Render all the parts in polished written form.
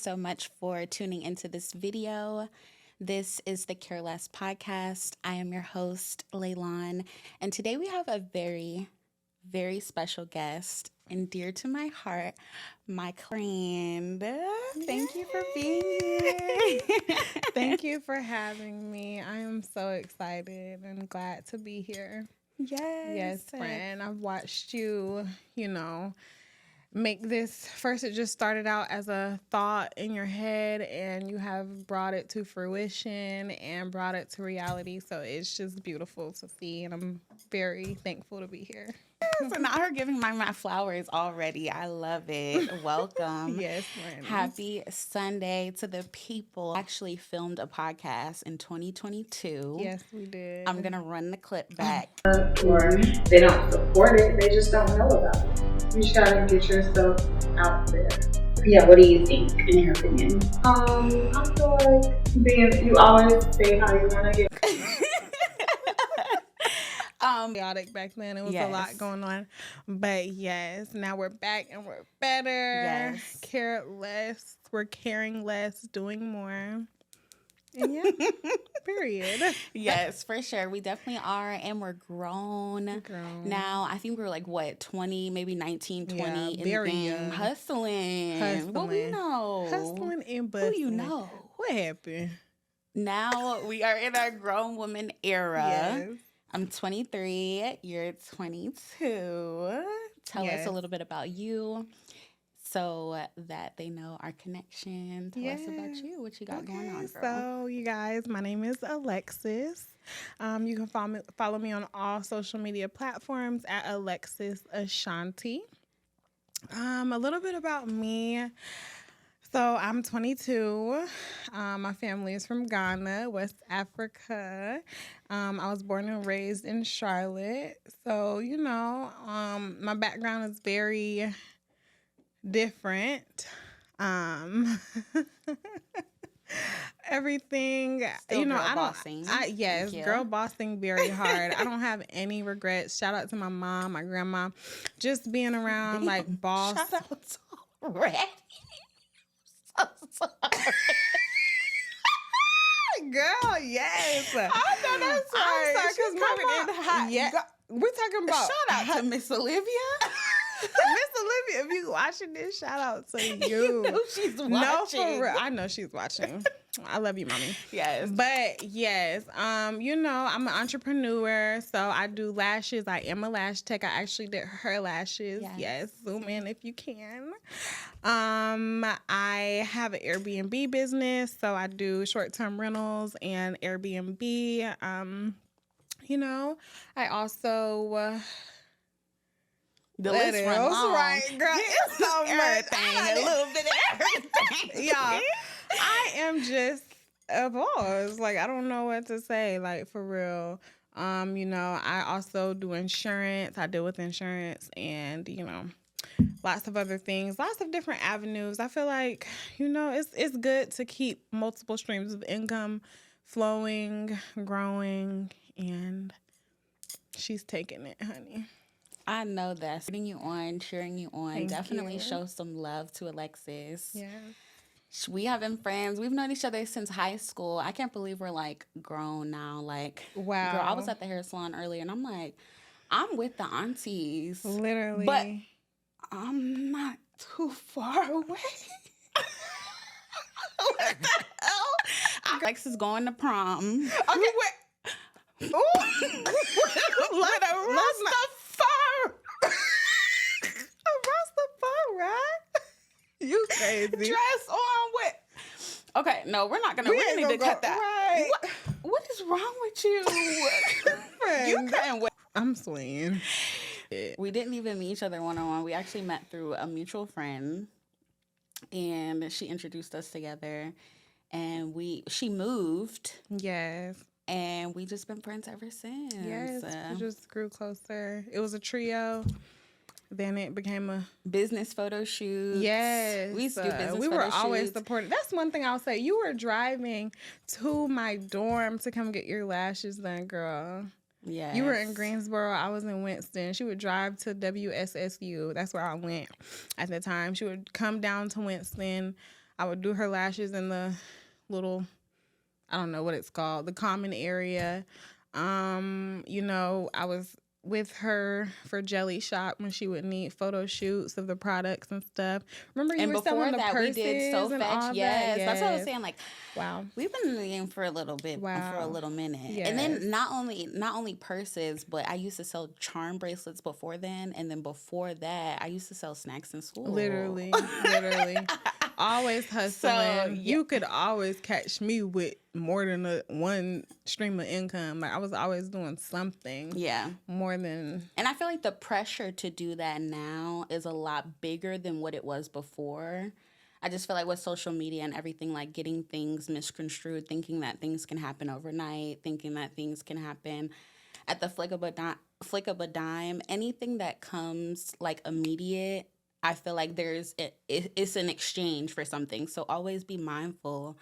so much for tuning into this video. This is the Care Less podcast. I am your host, Leilon, and today we have a very, very special guest and dear to my heart, my friend. Thank you for being here. Thank you for having me. I am so excited and glad to be here. Yes, friend. I've watched you, make this. First, it just started out as a thought in your head, and you have brought it to fruition and brought it to reality. So it's just beautiful to see, and I'm very thankful to be here. So now her giving my flowers already. I love it. Welcome. Yes, friend. Happy Sunday to the people. I actually filmed a podcast in 2022. Yes, we did. I'm going to run the clip back. Or they don't support it, they just don't know about it. You just gotta get yourself out there. Yeah, what do you think, in your opinion? I feel like you always say how you want to get. Chaotic back then. It was a lot going on. But yes, now we're back and we're better. Yes. Care less. We're caring less, doing more. And yeah, period. Yes, for sure. We definitely are. And we're grown. Now. I think we were like, 20, maybe 19, 20 in very the game. young. Hustling. What we know? Hustling and busting. Who you know? What happened? Now we are in our grown woman era. Yes. I'm 23. You're 22. Tell us a little bit about you so that they know our connection. Tell us about you. What you got going on, girl? So, you guys, my name is Alexis. You can follow me on all social media platforms at Alexis Ashanti. A little bit about me. So I'm 22. My family is from Ghana, West Africa. I was born and raised in Charlotte. So, my background is very different. Everything, Still girl bossing. Girl bossing very hard. I don't have any regrets. Shout out to my mom, my grandma, just being around like boss. Shout out already. Girl, yes. I know that's right. I'm sorry, because Marvin, Yeah. We're talking about. Shout out to Miss Olivia. Miss Olivia, if you watching this, shout out to you. You know she's watching. No, for real. I know she's watching. I love you, mommy. Yes. But yes, I'm an entrepreneur, so I do lashes. I am a lash tech. I actually did her lashes. Yes. Zoom in if you can. I have an Airbnb business, so I do short-term rentals and Airbnb. I also the list run long. Right, girl. It's so everything. A little bit of everything. Y'all, I am just a boss. Like, I don't know what to say. Like, for real. I also do insurance. I deal with insurance and, lots of other things, lots of different avenues. I feel like, it's good to keep multiple streams of income flowing, growing, and she's taking it, honey. I know that. Putting you on, cheering you on. Thank Definitely you. Show some love to Alexis. Yeah. We have been friends. We've known each other since high school. I can't believe we're like grown now. Like, wow. Girl, I was at the hair salon earlier and I'm like, I'm with the aunties. Literally. But I'm not too far away. What the hell? Alex is going to prom. Okay, wait. Ooh. Like a Rastafari. Rastafari. You crazy. Dress on with. Okay, no, we're not gonna. We need to cut that. Right. What is wrong with you? You couldn't wait. I'm swaying. We didn't even meet each other one-on-one. We actually met through a mutual friend, and she introduced us together. And she moved. Yes. And we just been friends ever since. Yes, we just grew closer. It was a trio. Then it became a business photo shoot. Yes. We used to do business photo We were always shoots. supported. That's one thing I'll say. You were driving to my dorm to come get your lashes done, girl. Yeah. You were in Greensboro. I was in Winston. She would drive to WSSU. That's where I went at the time. She would come down to Winston. I would do her lashes in the little, I don't know what it's called, the common area. You know, I was with her for Jelly Shop when she would need photo shoots of the products and stuff. Remember you And were before selling the that, we purses did So and Fetch. all Yes. that? That's what I was saying. Like, Wow. we've been in the game for a little bit, for a Wow. little minute. Yes. And then not only purses, but I used to sell charm bracelets before then. And then before that, I used to sell snacks in school. Literally. Always hustling. So, yeah. You could always catch me with more than one stream of income. Like I was always doing something. Yeah. More than. And I feel like the pressure to do that now is a lot bigger than what it was before. I just feel like with social media and everything, like getting things misconstrued, thinking that things can happen overnight, thinking that things can happen at the flick of a dime, anything that comes like immediate, I feel like it's an exchange for something. So always be mindful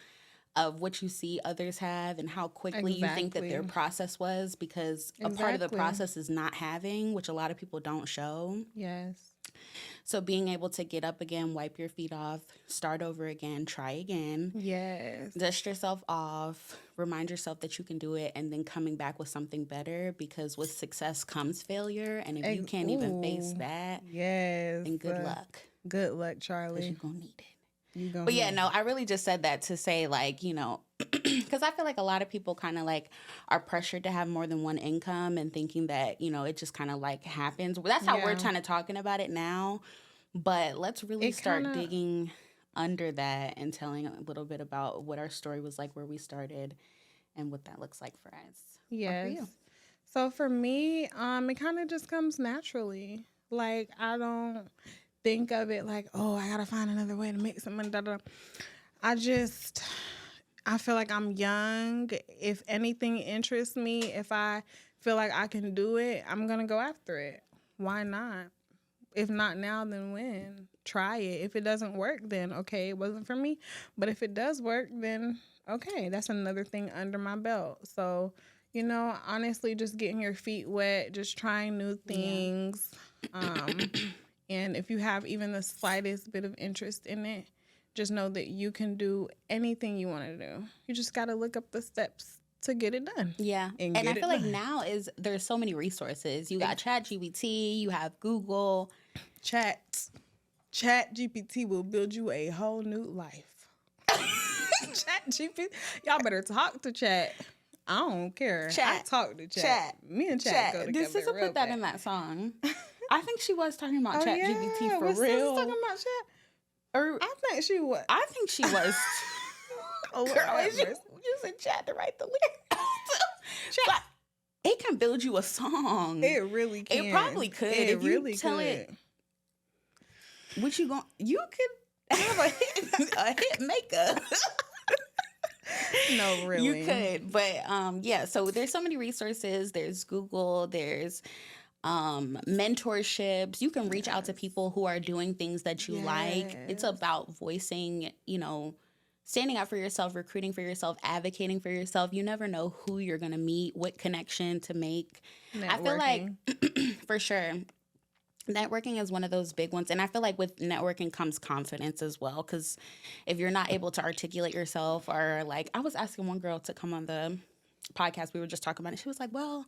of what you see others have and how quickly you think that their process was, because a part of the process is not having, which a lot of people don't show. Yes. So being able to get up again, wipe your feet off, start over again, try again. Yes. Dust yourself off, remind yourself that you can do it, and then coming back with something better, because with success comes failure. And if you can't even face that, then good luck. Good luck, Charlie. Because you're going to need it. But yeah, no, I really just said that to say, like, you know, because I feel like a lot of people kind of like are pressured to have more than one income and thinking that, you know, it just kind of like happens. Well, that's how we're kind of talking about it now. But let's really start digging under that and telling a little bit about what our story was like, where we started, and what that looks like for us. Yes. For you. So for me, it kind of just comes naturally. Like, I don't think of it like, oh, I gotta find another way to make some money. I feel like I'm young. If anything interests me, if I feel like I can do it, I'm gonna go after it. Why not? If not now, then when? Try it. If it doesn't work, then okay, it wasn't for me. But if it does work, then okay, that's another thing under my belt. So, you know, honestly, just getting your feet wet, just trying new things. And if you have even the slightest bit of interest in it, just know that you can do anything you want to do. You just got to look up the steps to get it done. Yeah. And I feel like now there's so many resources. You got ChatGPT, you have Google. ChatGPT will build you a whole new life. ChatGPT, y'all better talk to Chat. I don't care. I talk to Chat. Me and Chat go together. This is put that in that song. I think she was talking about ChatGPT for real. Talking about Chat? I think she was. I think she was. Girl, using Chat to write the lyrics. Chat. It can build you a song. It really can. It probably could. If you tell it what you going, you could have a hit maker. No, really. You could. But yeah, so there's so many resources. There's Google, there's mentorships. You can reach out to people who are doing things that you like. It's about voicing, you know, standing out for yourself, recruiting for yourself, advocating for yourself. You never know who you're going to meet, what connection to make. I feel like, for sure, networking is one of those big ones. And I feel like with networking comes confidence as well. Because if you're not able to articulate yourself, or like, I was asking one girl to come on the podcast, we were just talking about it. She was like, well,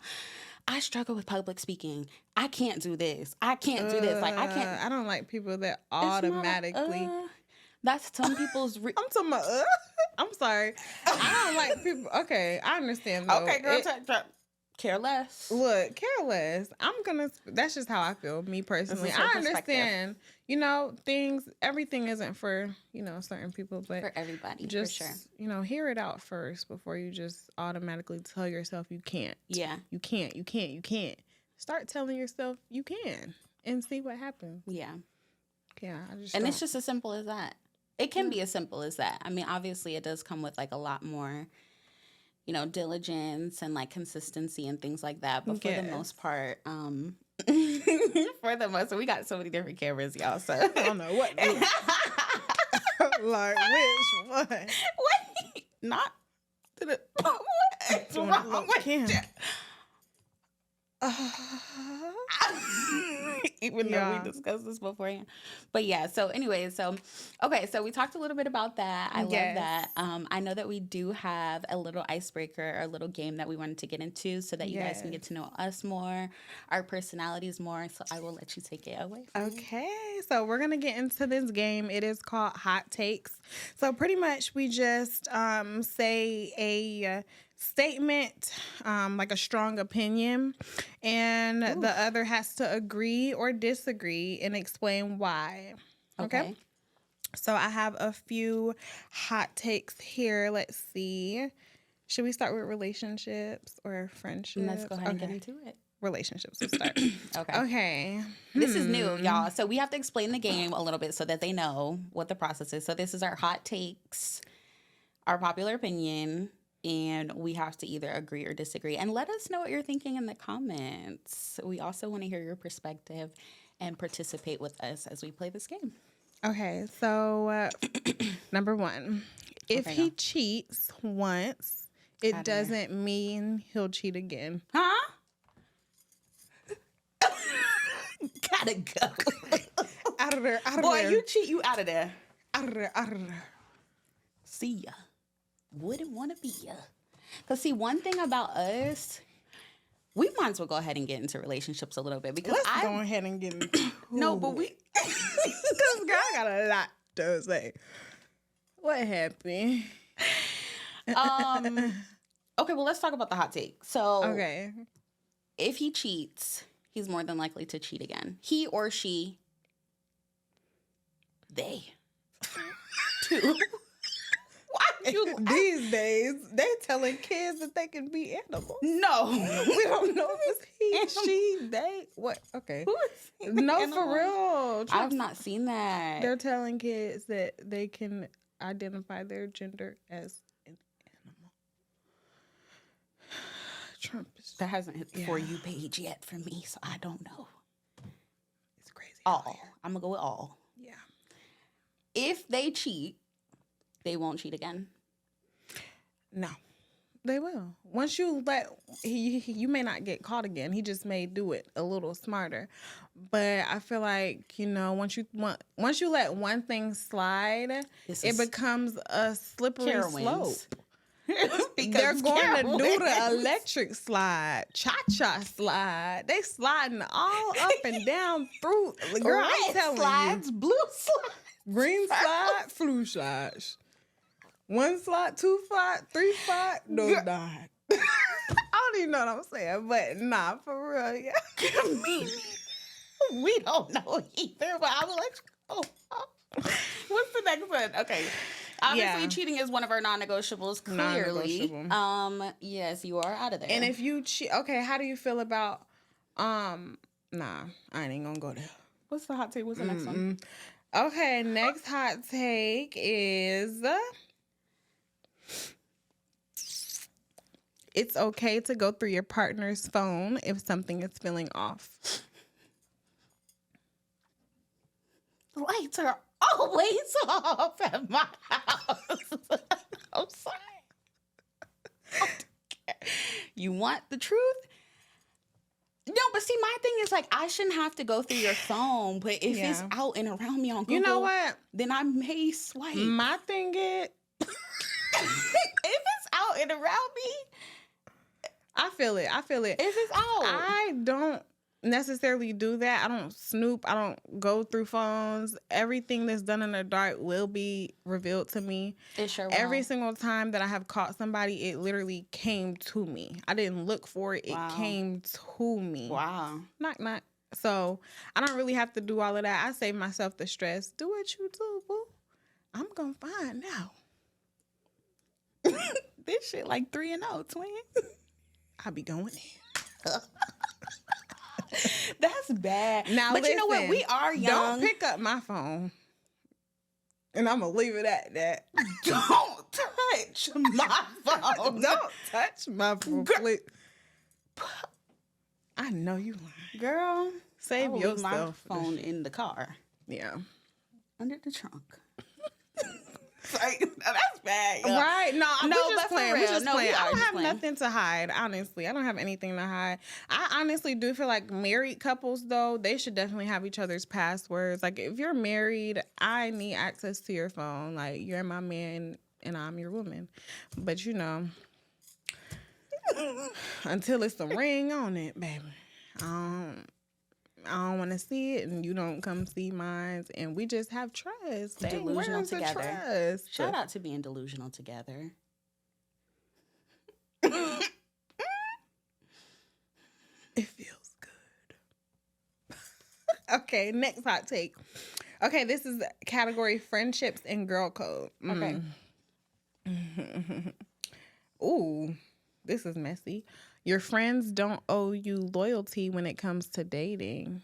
I struggle with public speaking. I can't do this. I can't do this. Like, I can't. I don't like people that automatically. That's some people's. I'm talking about. I'm sorry. I don't like people. Okay, I understand though. Okay, girl, care less. Look, care less. That's just how I feel, me personally. I understand. You know, everything isn't for, you know, certain people, but for everybody, just, for sure. You know, hear it out first before you just automatically tell yourself you can't. Yeah. You can't. Start telling yourself you can and see what happens. Yeah. Yeah. It's just as simple as that. It can be as simple as that. I mean, obviously it does come with like a lot more, you know, diligence and like consistency and things like that. But for the most part, we got so many different cameras, y'all. So I don't know what. Like which one? Wait, not to the. What's wrong with you? Even though we discussed this beforehand. But yeah, so anyway, so we talked a little bit about that. I love that. I know that we do have a little icebreaker or a little game that we wanted to get into so that you guys can get to know us more, our personalities more. So I will let you take it away. Okay, so we're going to get into this game. It is called Hot Takes. So pretty much we just say a statement, like a strong opinion, and the other has to agree or disagree and explain why. Okay? So I have a few hot takes here. Let's see. Should we start with relationships or friendships? Let's go ahead and get into it. Relationships will start. Okay. This is new, y'all. So we have to explain the game a little bit so that they know what the process is. So this is our hot takes, our popular opinion, and we have to either agree or disagree. And let us know what you're thinking in the comments. We also want to hear your perspective and participate with us as we play this game. Okay, so number one, if he cheats once, it doesn't mean he'll cheat again. Huh? Gotta go. Out of there, out of Boy, there. you cheat, you out of there. Out of there, out of there. See ya. Wouldn't want to be ya. Because see, one thing about us, we might as well go ahead and get into relationships a little bit. Because Let's go ahead and get into No, but we... Because girl, I got a lot to say. What happened? Okay, well, let's talk about the hot take. So, Okay. if he cheats, he's more than likely to cheat again. He or she, they. Too. Why you These days, they telling kids that they can be animals. No. We don't know if it's he, she, they. What? Okay. Who is No, animal? for real. I've not seen that. They're telling kids that they can identify their gender as an animal. Trump is... That hasn't hit the For You page yet for me, so I don't know. It's crazy. All. I'm going to go with all. Yeah. If they cheat, they won't cheat again. No. They will. Once you let... You may not get caught again. He just may do it a little smarter. But I feel like, once you let one thing slide, it becomes a slippery slope. They're going to do the electric slide, cha-cha slide. They sliding all up and down through. Girl, I'm telling slides, you. blue slides. Green slide, blue slides. 1 slide, 2 slide, 3 slide, no slide. I don't even know what I'm saying, but nah, for real, yeah. We don't know either, but I will let you go. What's the next one? Okay. Obviously, cheating is one of our non-negotiables, clearly. Non-negotiable. Yes, you are out of there. And if you cheat, okay, how do you feel about, nah, I ain't gonna go there. What's the hot take? What's the next one? Okay, next hot take is... It's okay to go through your partner's phone if something is feeling off. The lights are always off at my house. I'm sorry. You want the truth? No, but see, my thing is like, I shouldn't have to go through your phone, but if it's out and around me on Google, you know what? Then I may swipe. My thing is, if it's out and around me, I feel it. if it's out. I don't necessarily do that. I don't snoop. I don't go through phones. Everything that's done in the dark will be revealed to me. It sure will. Every single time that I have caught somebody, it literally came to me. I didn't look for it. It came to me. Wow. Knock, knock. So I don't really have to do all of that. I save myself the stress. Do what you do, boo. I'm going to find out. This shit like 3-0, twin. I be going in. That's bad. Now, but listen, you know what? We are young. Don't pick up my phone. And I'm going to leave it at that. Don't touch my phone. Don't touch my phone, please. I know you lying. Girl, save yourself. My phone in the car. Yeah. Under the trunk. Like, that's bad. Right? No, we're just playing. We're just playing. I don't have playing. nothing to hide. Honestly, I don't have anything to hide. I honestly do feel like married couples, though, they should definitely have each other's passwords. Like, if you're married, I need access to your phone. Like, you're my man and I'm your woman. But until it's a ring on it, baby, I don't want to see it, and you don't come see mine, and we just have trust. Delusional together. Trust? Shout out to being delusional together. It feels good. Okay, next hot take. Okay, this is category friendships and girl code. Okay. Ooh, this is messy. Your friends don't owe you loyalty when it comes to dating.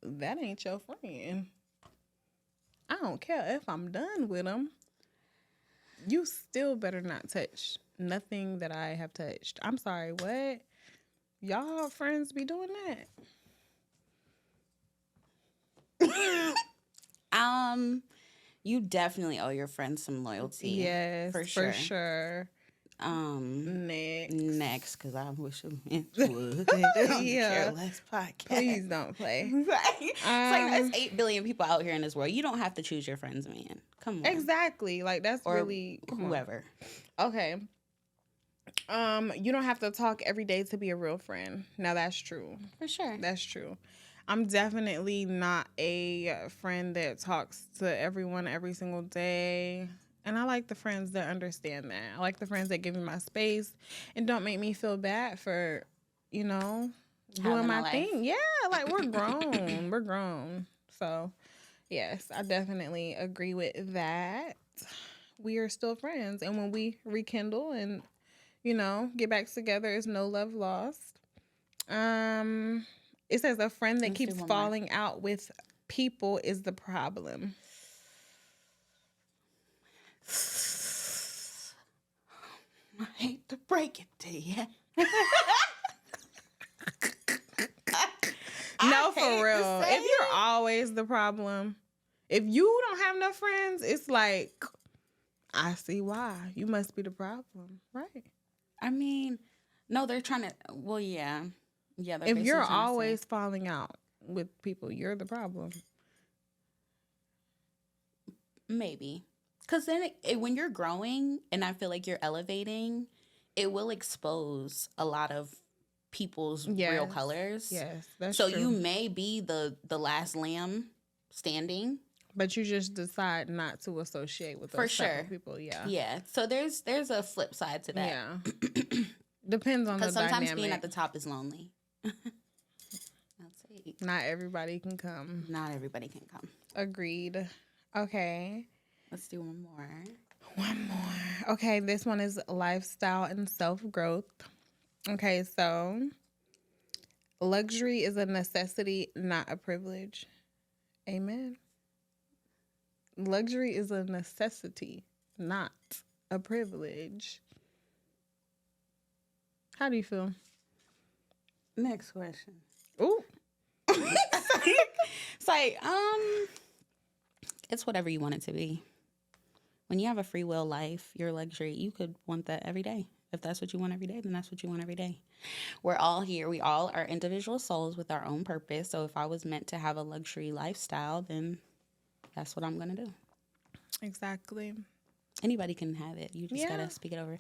That ain't your friend. I don't care if I'm done with them. You still better not touch nothing that I have touched. I'm sorry, what? Y'all friends be doing that? You definitely owe your friends some loyalty. Yes, for sure. Next, because I wish it would. Yeah. Careless podcast. Please don't play. It's like there's 8 billion people out here in this world. You don't have to choose your friends, man. Come on. Exactly. Like, that's Or really whoever. Okay. You don't have to talk every day to be a real friend. Now, that's true. For sure. That's true. I'm definitely not a friend that talks to everyone every single day. And I like the friends that understand that. I like the friends that give me my space and don't make me feel bad for, doing my thing. Yeah, like, we're grown. We're grown. So, yes, I definitely agree with that. We are still friends. And when we rekindle and, get back together, it's no love lost. It says a friend that keeps falling out with people is the problem. I hate to break it to you. No, for real. If you're always the problem, if you don't have no friends, it's like, I see why. You must be the problem, right? I mean, no, they're trying to. Well, yeah. Yeah. If you're always falling out with people, you're the problem. Maybe. Because then when you're growing and I feel like you're elevating, it will expose a lot of people's real colors. Yes, that's so true. You may be the last lamb standing. But you just decide not to associate with those type of people. Yeah. Yeah. So there's a flip side to that. Yeah. Depends on the dynamic. Because sometimes being at the top is lonely. Not everybody can come. Not everybody can come. Agreed. Okay. Let's do one more. One more. Okay, this one is lifestyle and self-growth. Okay, so luxury is a necessity, not a privilege. Amen. Luxury is a necessity, not a privilege. How do you feel? Next question. Ooh. It's like, it's whatever you want it to be. When you have a free will life, your luxury, you could want that every day. If that's what you want every day, then that's what you want every day. We're all here. We all are individual souls with our own purpose. So if I was meant to have a luxury lifestyle, then that's what I'm going to do. Exactly. Anybody can have it. You just got to speak it over.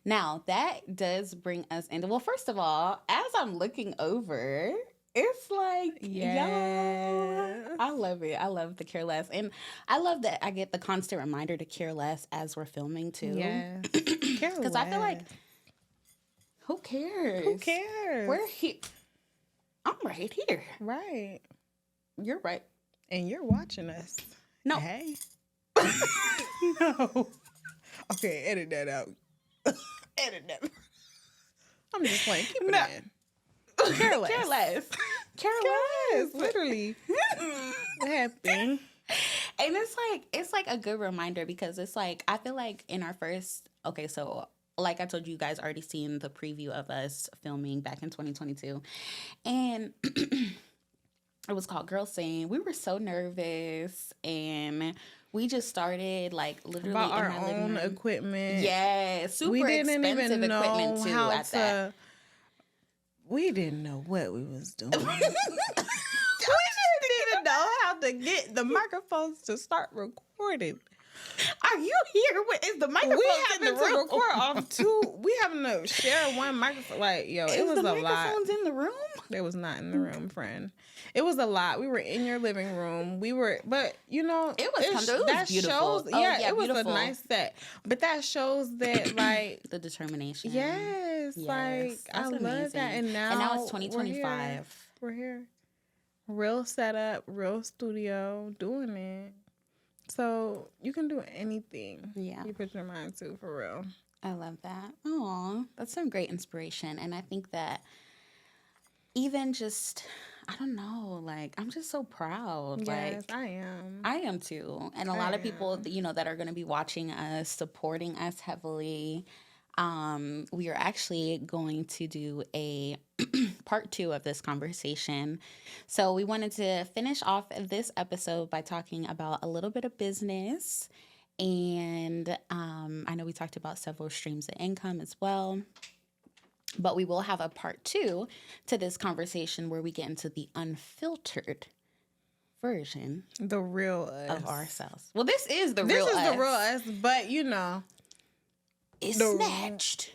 Now, that does bring us into, well, first of all, as I'm looking over, it's like, y'all, I love it. I love the care less. And I love that I get the constant reminder to care less as we're filming, too. Yes. Because I feel like, who cares? Who cares? We're here. I'm right here. Right. You're right. And you're watching us. No. Hey. No. Okay, edit that out. Edit that. I'm just playing. Keep it in. Careless. Careless. Careless. Literally. What happened? And it's like a good reminder because it's like, I feel like in our first, okay, so like I told you guys already seen the preview of us filming back in 2022. And it was called Girl Scene. We were so nervous and We just started like literally Bought in our my living own room. equipment. Yeah, super We didn't expensive even equipment know too how at that. to. We didn't know what we was doing. We didn't even know how to get the microphones to start recording. Are you here? Is the microphone We in the having to room? record off two. We having to share one microphone. Like, yo, it was the a lot. microphones in the room? It was not in the room, friend. It was a lot. We were in your living room. But you know, It was comfortable. It was that beautiful. shows. Oh, Yeah, yeah, it was beautiful. a nice set. But that shows that, like, The determination. yes, like I that's love amazing. that. And now it's 2025. We're here. Real setup, real studio, doing it. So you can do anything. Yeah. You put your mind to, for real. I love that. Oh, that's some great inspiration. And I think that even just, I don't know, like, I'm just so proud. Yes, Like, I am. I am too. And a lot of people, that are going to be watching us, supporting us heavily. We are actually going to do a part 2 of this conversation. So we wanted to finish off this episode by talking about a little bit of business. And I know we talked about several streams of income as well. But we will have a part 2 to this conversation where we get into the unfiltered version. The real us. Of ourselves. Well, this is the this real us. This is the real us, but you know. It's snatched.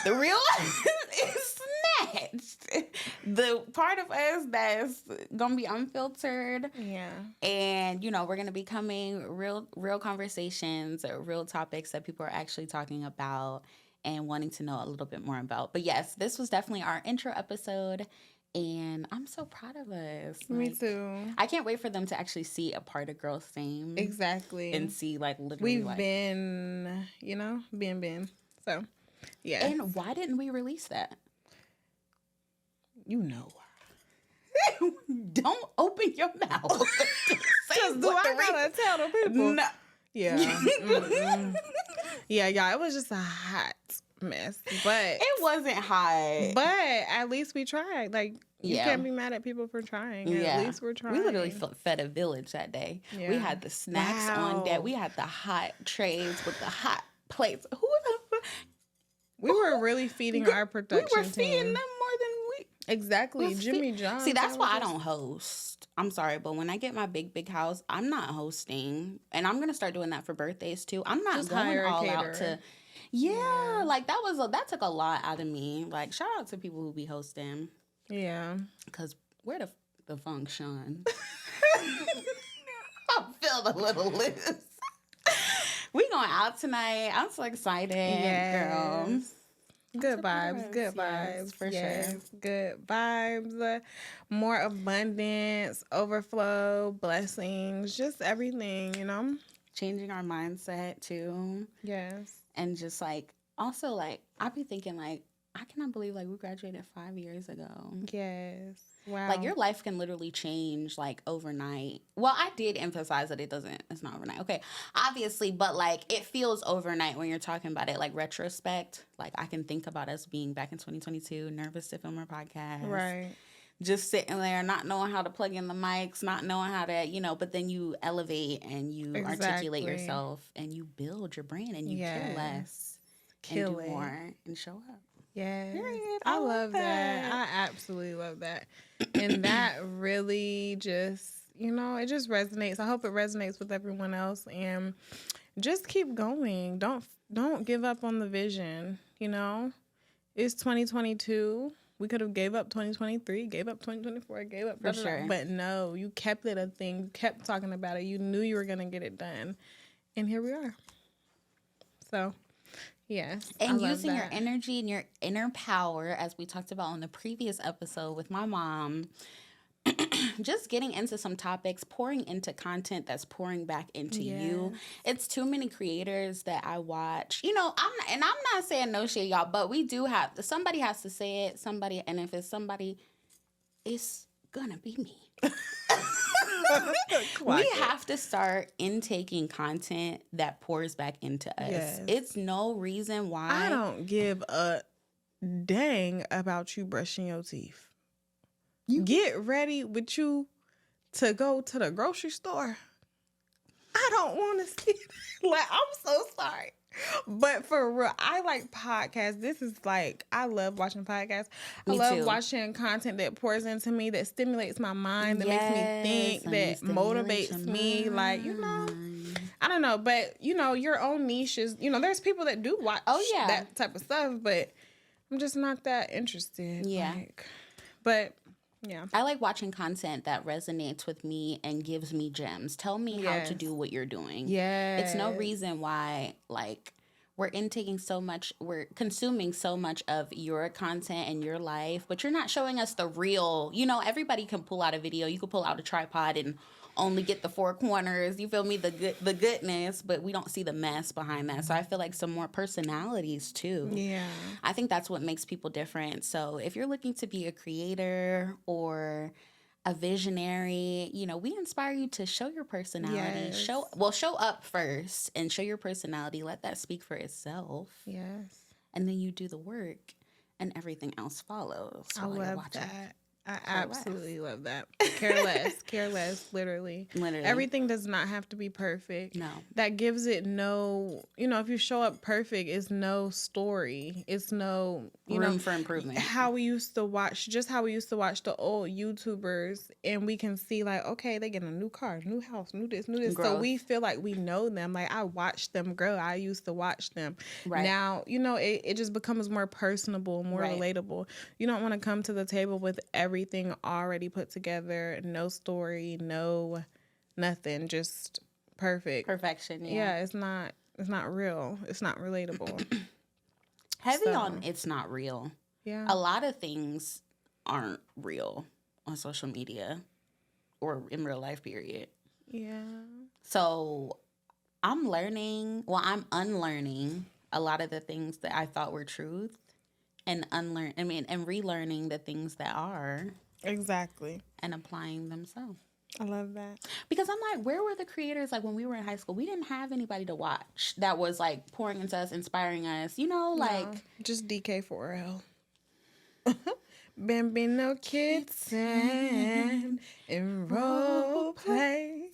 The real us is snatched. The part of us that's gonna be unfiltered. Yeah. And we're gonna be coming real conversations, real topics that people are actually talking about and wanting to know a little bit more about. But yes, this was definitely our intro episode. And I'm so proud of us. Me too. I can't wait for them to actually see a part of Girls Fame. Exactly. And see, like, literally, We've been, been. So, yeah. And why didn't we release that? You know why. Don't open your mouth. Because do I gotta tell the people? No. Yeah. Yeah, it was just a hot mess. But it wasn't hot. But at least we tried. Like, you can't be mad at people for trying. At least we're trying. We literally fed a village that day. Yeah. We had the snacks on deck. We had the hot trays with the hot plates. We were really feeding our production team. We were feeding them more than we... Exactly. Jimmy John. See, that's why I don't host. I'm sorry, but when I get my big house, I'm not hosting. And I'm going to start doing that for birthdays, too. I'm not just going all out to... Yeah, like that took a lot out of me. Like, shout out to people who be hosting. Yeah. Because where the function? I feel a little loose. We going out tonight. I'm so excited, girl. Good vibes, for sure. Good vibes, more abundance, overflow, blessings, just everything, Changing our mindset too. Yes. And just like, also like, I be thinking like, I cannot believe like we graduated 5 years ago. Yes. Wow. Like your life can literally change like overnight. Well, I did emphasize that it's not overnight. Okay. Obviously, but like it feels overnight when you're talking about it, like retrospect. Like I can think about us being back in 2022, nervous to film our podcast. Right. Just sitting there, not knowing how to plug in the mics, not knowing how to, but then you elevate and you articulate yourself and you build your brand and you kill less and do more and show up. Yes. I love that. I absolutely love that. And that really just, it just resonates. I hope it resonates with everyone else and just keep going. Don't give up on the vision, It's 2022. We could have gave up 2023, gave up 2024, gave up. For sure. But no, you kept it a thing. You kept talking about it. You knew you were going to get it done. And here we are. So, yes. And using your energy and your inner power, as we talked about on the previous episode with my mom, just getting into some topics, pouring into content that's pouring back into you. It's too many creators that I watch. I'm not saying no shit, y'all, but we do have, somebody has to say it, and if it's somebody, it's gonna be me. We have to start intaking content that pours back into us. Yes. It's no reason why. I don't give a dang about you brushing your teeth. Get ready with you to go to the grocery store. I don't want to see it. Like, I'm so sorry. But for real, I like podcasts. This is like, I love watching podcasts. I Me love too. watching content that pours into me, that stimulates my mind, that makes me think, that motivates me. Like, I don't know. But, your own niche is, there's people that do watch that type of stuff, but I'm just not that interested. Yeah. But, yeah. I like watching content that resonates with me and gives me gems. Tell me how to do what you're doing. Yeah. It's no reason why, like, we're consuming so much of your content and your life, but you're not showing us the real, everybody can pull out a video. You can pull out a tripod and only get the four corners. You feel me? The goodness, but we don't see the mess behind that. So I feel like some more personalities too. Yeah. I think that's what makes people different. So if you're looking to be a creator or a visionary, we inspire you to show your personality. Yes. Show up first and show your personality. Let that speak for itself. Yes. And then you do the work and everything else follows. I love that. I absolutely love that. Care less, literally. Everything does not have to be perfect. No. That gives it no, if you show up perfect, it's no story. It's no, room for improvement. How we used to watch the old YouTubers, and we can see like, okay, they get a new car, new house, new this. Growth. So we feel like we know them. Like, I watched them grow. I used to watch them. Right. Now, it just becomes more personable, more relatable. You don't want to come to the table with everything already put together, no story, no nothing, just perfection. Yeah, it's not real, it's not relatable. Heavy on it's not real. Yeah, a lot of things aren't real on social media or in real life, period. Yeah, so I'm unlearning a lot of the things that I thought were truth and relearning the things that are. Exactly. And applying themselves. I love that. Because I'm like, where were the creators? Like, when we were in high school, we didn't have anybody to watch that was like pouring into us, inspiring us, just DK4L. Bambino kids and role play.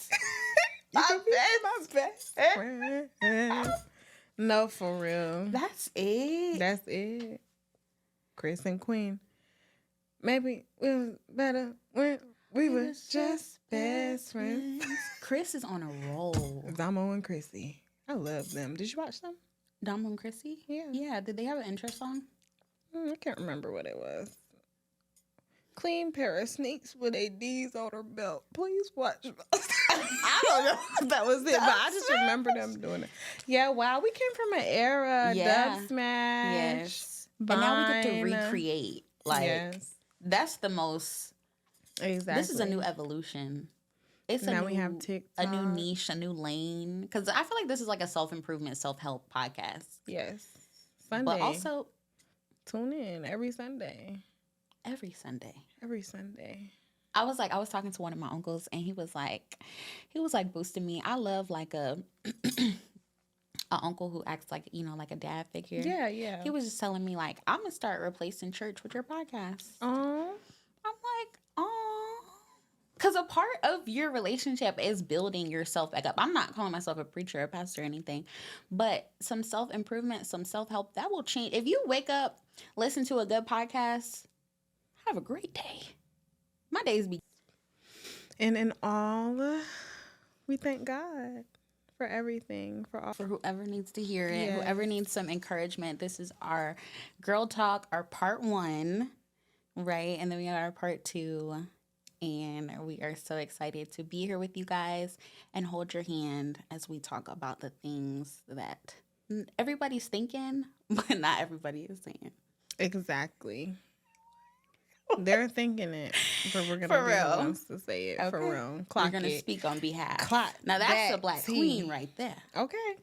My best friend. No, for real. That's it. Chris and Queen. Maybe we was better when we was just best friends. Chris is on a roll. Damo and Chrissy. I love them. Did you watch them? Damo and Chrissy? Yeah. Yeah. Did they have an intro song? I can't remember what it was. Clean pair of sneaks with a D's on her belt. Please watch. I don't know if that was it, but I just remember them doing it. Yeah, wow. We came from an era. Dub Smash. Yes. Vine. And now we get to recreate. That's the most. Exactly. This is a new evolution. We have TikTok. A new niche, a new lane. Because I feel like this is like a self-improvement, self-help podcast. Yes. Sunday. But also, tune in every Sunday. Every Sunday. I was talking to one of my uncles, and he was like boosting me. I love like a uncle who acts like, like a dad figure. Yeah, yeah. He was just telling me like, I'm gonna start replacing church with your podcast. Oh. I'm like, oh, because a part of your relationship is building yourself back up. I'm not calling myself a preacher, a pastor, or anything, but some self-improvement, some self-help that will change. If you wake up, listen to a good podcast, have a great day. My days be. And in all, we thank God for everything, for whoever needs to hear it, whoever needs some encouragement. This is our Girl Talk, our part 1, right? And then we got our part 2. And we are so excited to be here with you guys and hold your hand as we talk about the things that everybody's thinking, but not everybody is saying. Exactly. They're thinking it, but we're gonna be the ones to say it. Okay. For real. We're gonna speak on behalf. Clock. Now that's a black queen right there. Okay.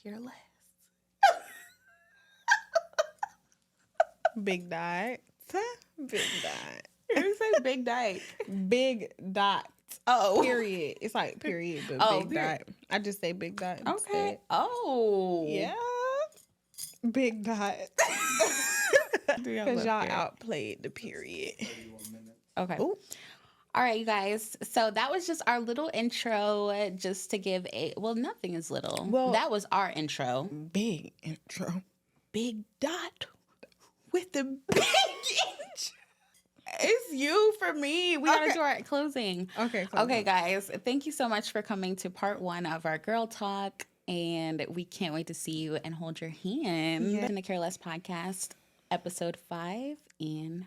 You're last. Big dot. Big dot. You say big dot. Big dot. Oh. Period. It's like period, but big dot. I just say big dot instead. Okay. Oh. Yeah. Big dot. Because y'all outplayed the period. Okay. Ooh. All right, you guys. So that was just our little intro, just to give nothing is little. Well, that was our intro. Big intro. Big dot with the big intro. It's you for me. We gotta do our closing. Okay. Okay, guys. Thank you so much for coming to part 1 of our girl talk. And we can't wait to see you and hold your hand in the Care Less podcast, episode 5 and